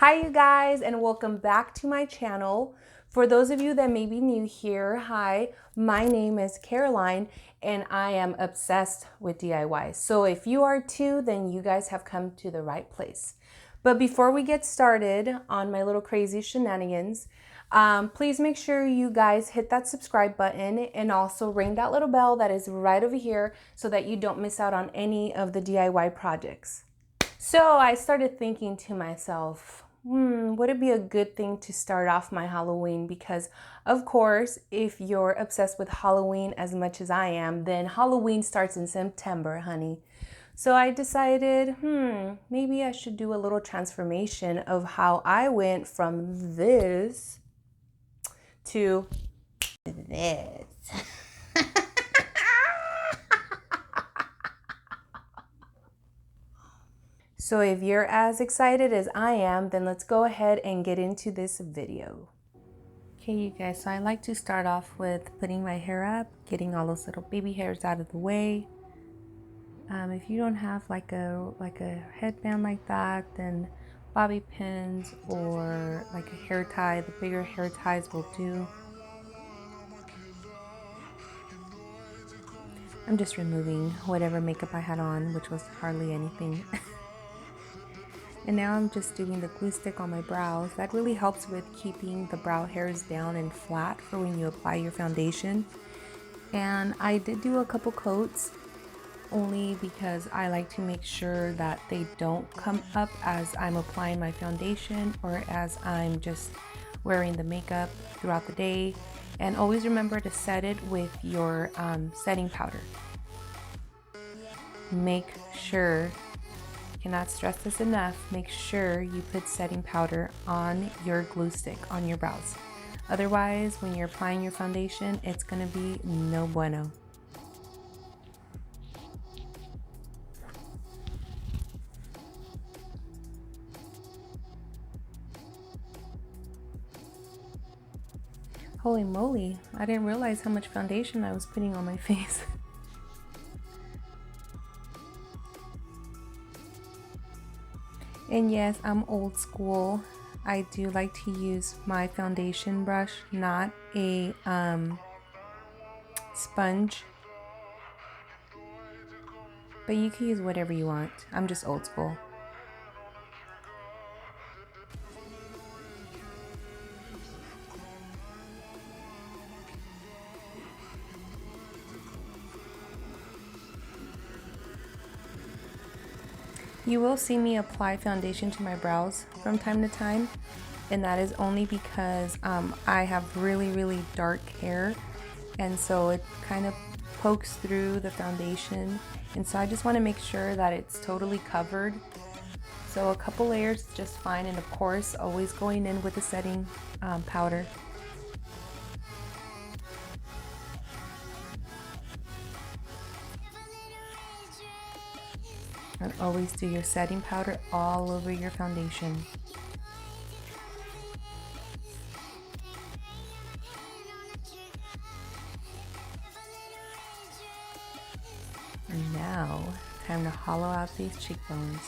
Hi you guys, and welcome back to my channel. For those of you that may be new here, hi, my name is Caroline and I am obsessed with DIY. So if you are too, then you guys have come to the right place. But before we get started on my little crazy shenanigans, please make sure you guys hit that subscribe button and also ring that little bell that is right over here so that you don't miss out on any of the DIY projects. So I started thinking to myself, would it be a good thing to start off my Halloween? Because of course, if you're obsessed with Halloween as much as I am, then Halloween starts in September, honey. So I decided, maybe I should do a little transformation of how I went from this to this. So if you're as excited as I am, then let's go ahead and get into this video. Okay, you guys, so I like to start off with putting my hair up, getting all those little baby hairs out of the way. If you don't have like a headband like that, then bobby pins or like a hair tie, the bigger hair ties will do. I'm just removing whatever makeup I had on, which was hardly anything. And now I'm just doing the glue stick on my brows. That really helps with keeping the brow hairs down and flat for when you apply your foundation. And I did do a couple coats only because I like to make sure that they don't come up as I'm applying my foundation or as I'm just wearing the makeup throughout the day. And always remember to set it with your setting powder. Make sure, cannot stress this enough, make sure you put setting powder on your glue stick on your brows. Otherwise, when you're applying your foundation, it's going to be no bueno. Holy moly, I didn't realize how much foundation I was putting on my face. And yes, I'm old school. I do like to use my foundation brush, not a sponge. But you can use whatever you want. I'm just old school. You will see me apply foundation to my brows from time to time, and that is only because I have really dark hair, and so it kind of pokes through the foundation, and so I just want to make sure that it's totally covered. So a couple layers is just fine, and of course always going in with the setting powder. And always do your setting powder all over your foundation. And now, time to hollow out these cheekbones.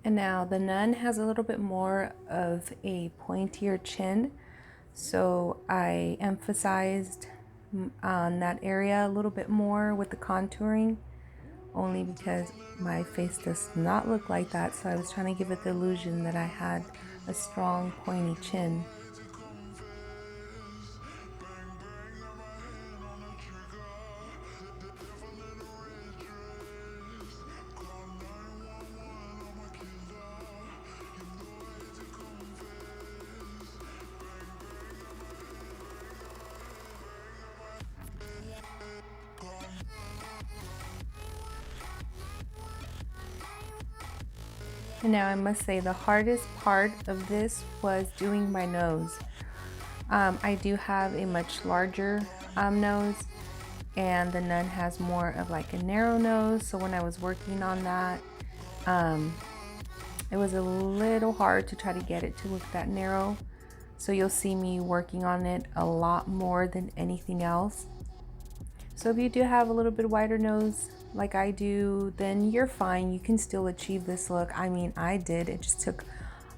And now the nun has a little bit more of a pointier chin, so I emphasized on that area a little bit more with the contouring, only because my face does not look like that, so I was trying to give it the illusion that I had a strong pointy chin. And now I must say the hardest part of this was doing my nose. I do have a much larger nose, and the nun has more of like a narrow nose, so when I was working on that, It was a little hard to try to get it to look that narrow. So you'll see me working on it a lot more than anything else. So if you do have a little bit wider nose like I do, then you're fine. You can still achieve this look. I mean, I did. It just took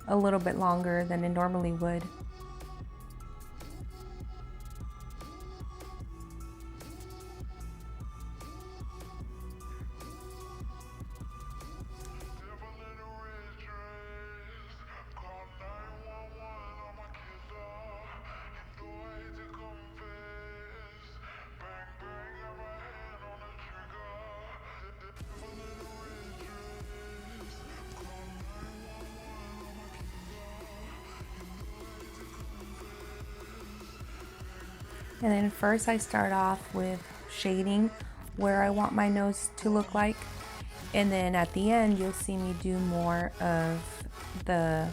a little bit longer than it normally would. And then first I start off with shading where I want my nose to look like. And then at the end, you'll see me do more of the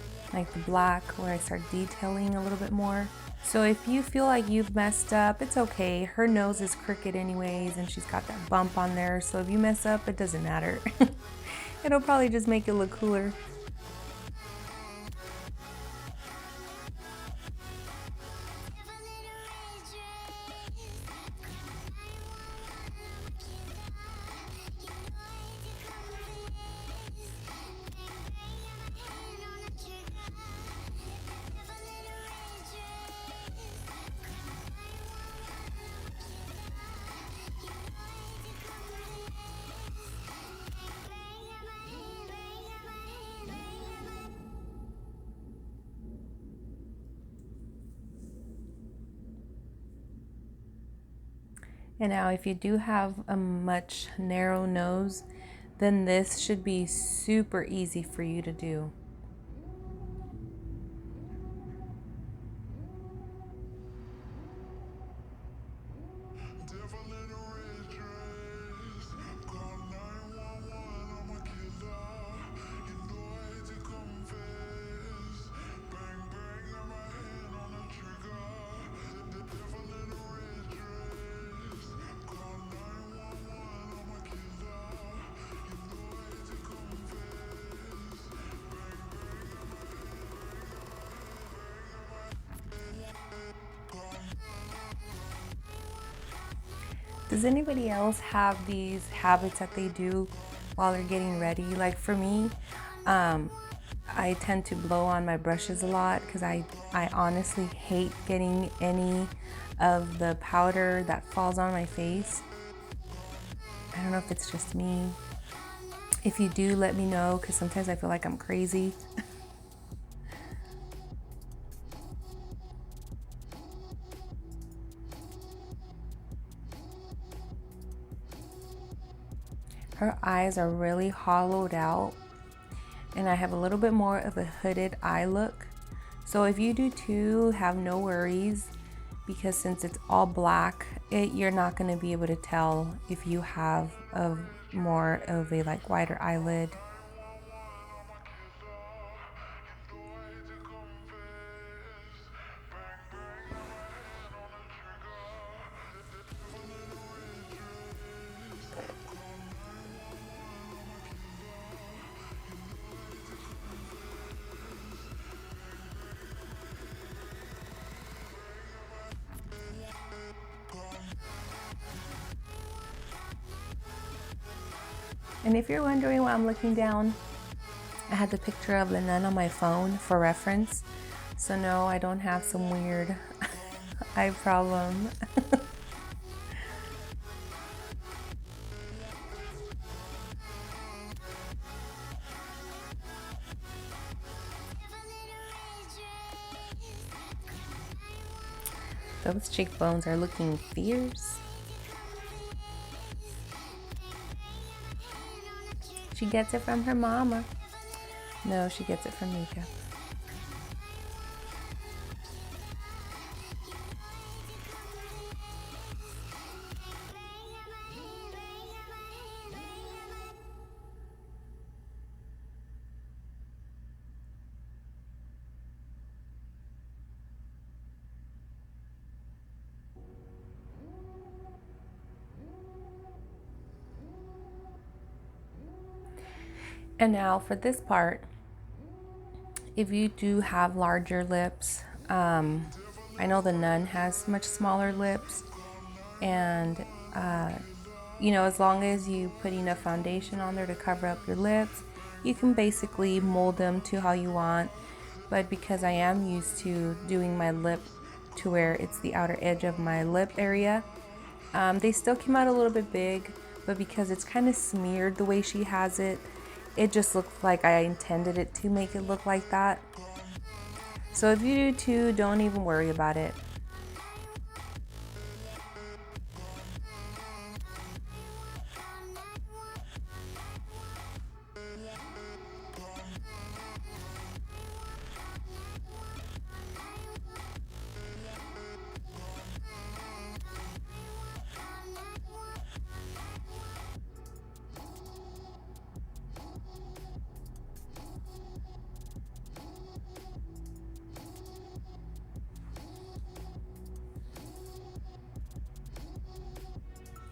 black where I start detailing a little bit more. So if you feel like you've messed up, it's okay. Her nose is crooked anyways, and she's got that bump on there. So if you mess up, it doesn't matter. It'll probably just make it look cooler. And now if you do have a much narrow nose, then this should be super easy for you to do. Does anybody else have these habits that they do while they're getting ready? Like for me, I tend to blow on my brushes a lot because I honestly hate getting any of the powder that falls on my face. I don't know if it's just me. If you do, let me know because sometimes I feel like I'm crazy. Her eyes are really hollowed out, and I have a little bit more of a hooded eye look. So if you do too, have no worries, because since it's all black, you're not going to be able to tell if you have a more of a wider eyelid. And if you're wondering why I'm looking down, I had the picture of the nun on my phone for reference. So no, I don't have some weird eye problem. Those cheekbones are looking fierce. She gets it from her mama. No, she gets it from makeup. And now for this part, If you do have larger lips, I know the Nun has much smaller lips, and you know, as long as you put enough foundation on there to cover up your lips, you can basically mold them to how you want. But because I am used to doing my lip to where it's the outer edge of my lip area, they still came out a little bit big, but because it's kind of smeared the way she has it, it just looked like I intended it to make it look like that. So if you do too, don't even worry about it.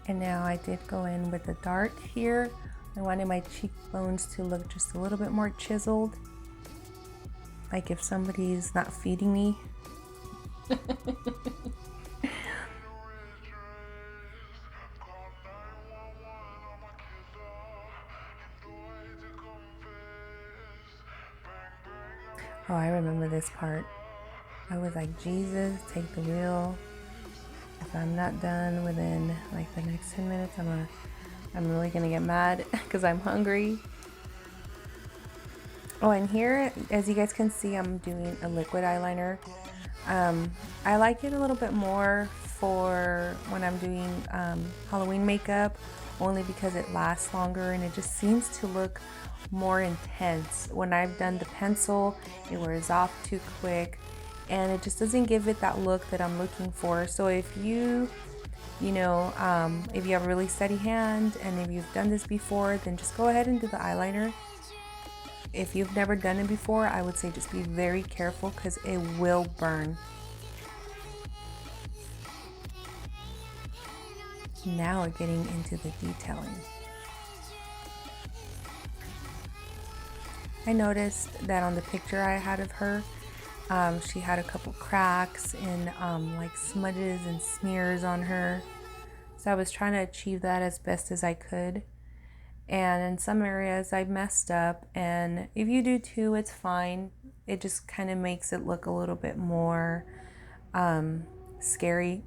And now I did go in with the dark here. I wanted my cheekbones to look just a little bit more chiseled, like if somebody's not feeding me. Oh, I remember this part. I was like, Jesus, take the wheel. If I'm not done within like the next 10 minutes, I'm really gonna get mad because I'm hungry. Oh, and here, as you guys can see, I'm doing a liquid eyeliner. I like it a little bit more for when I'm doing Halloween makeup, only because it lasts longer and it just seems to look more intense. When I've done the pencil, it wears off too quick and it just doesn't give it that look that I'm looking for. So if you know, if you have a really steady hand and if you've done this before, then just go ahead and do the eyeliner. If you've never done it before, I would say just be very careful because it will burn. Now we're getting into the detailing. I noticed that on the picture I had of her, she had a couple cracks and like smudges and smears on her. So I was trying to achieve that as best as I could. And in some areas I messed up, and if you do too, it's fine. It just kind of makes it look a little bit more scary.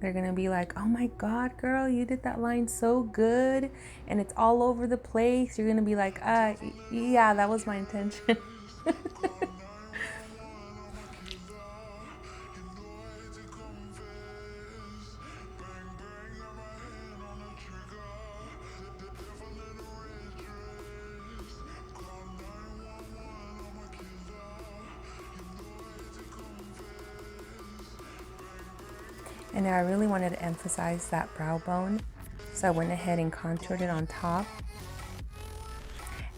They're gonna be like, oh my God, girl, you did that line so good and it's all over the place. You're gonna be like, yeah, that was my intention. And now I really wanted to emphasize that brow bone, so I went ahead and contoured it on top.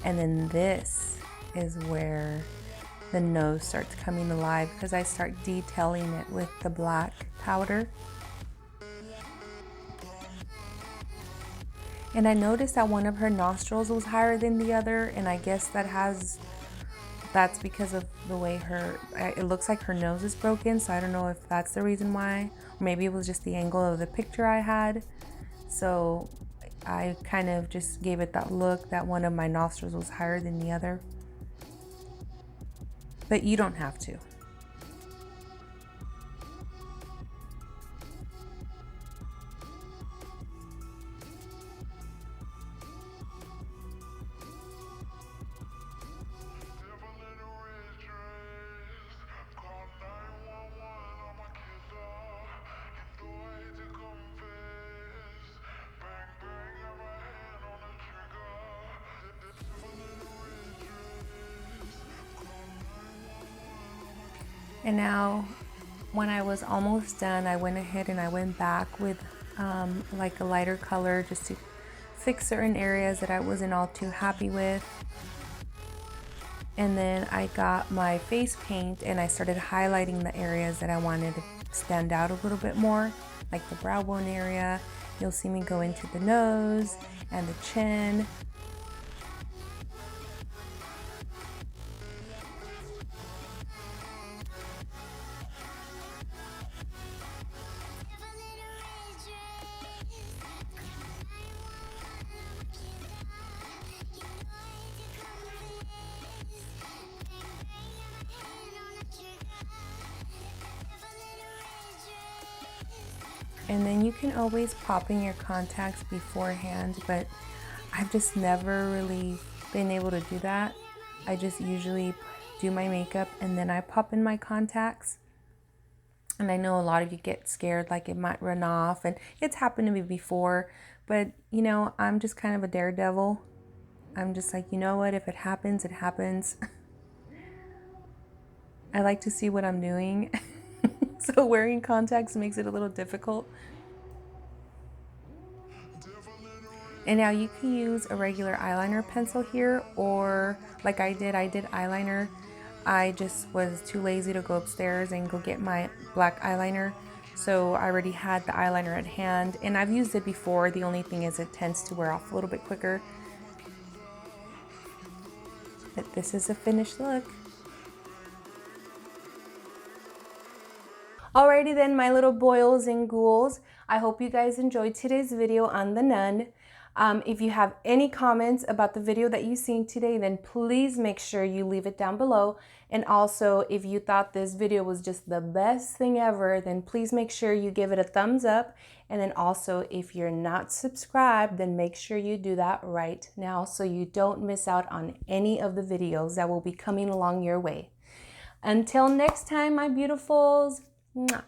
And then this is where the nose starts coming alive because I start detailing it with the black powder. And I noticed that one of her nostrils was higher than the other, and I guess that's because of the way it looks like her nose is broken, so I don't know if that's the reason why. Maybe it was just the angle of the picture I had. So I kind of just gave it that look that one of my nostrils was higher than the other. But you don't have to. And now when I was almost done, I went ahead and I went back with like a lighter color just to fix certain areas that I wasn't all too happy with. And then I got my face paint and I started highlighting the areas that I wanted to stand out a little bit more, like the brow bone area. You'll see me go into the nose and the chin. And then you can always pop in your contacts beforehand, but I've just never really been able to do that. I just usually do my makeup and then I pop in my contacts. And I know a lot of you get scared like it might run off, and it's happened to me before, but you know, I'm just kind of a daredevil. I'm just like, you know what, if it happens, it happens. I like to see what I'm doing. So wearing contacts makes it a little difficult. And now you can use a regular eyeliner pencil here, or like I did eyeliner. I just was too lazy to go upstairs and go get my black eyeliner. So I already had the eyeliner at hand, and I've used it before. The only thing is it tends to wear off a little bit quicker. But this is a finished look. Alrighty then, my little boils and ghouls. I hope you guys enjoyed today's video on the Nun. If you have any comments about the video that you've seen today, then please make sure you leave it down below. And also, if you thought this video was just the best thing ever, then please make sure you give it a thumbs up. And then also, if you're not subscribed, then make sure you do that right now so you don't miss out on any of the videos that will be coming along your way. Until next time, my beautifuls. Mwah.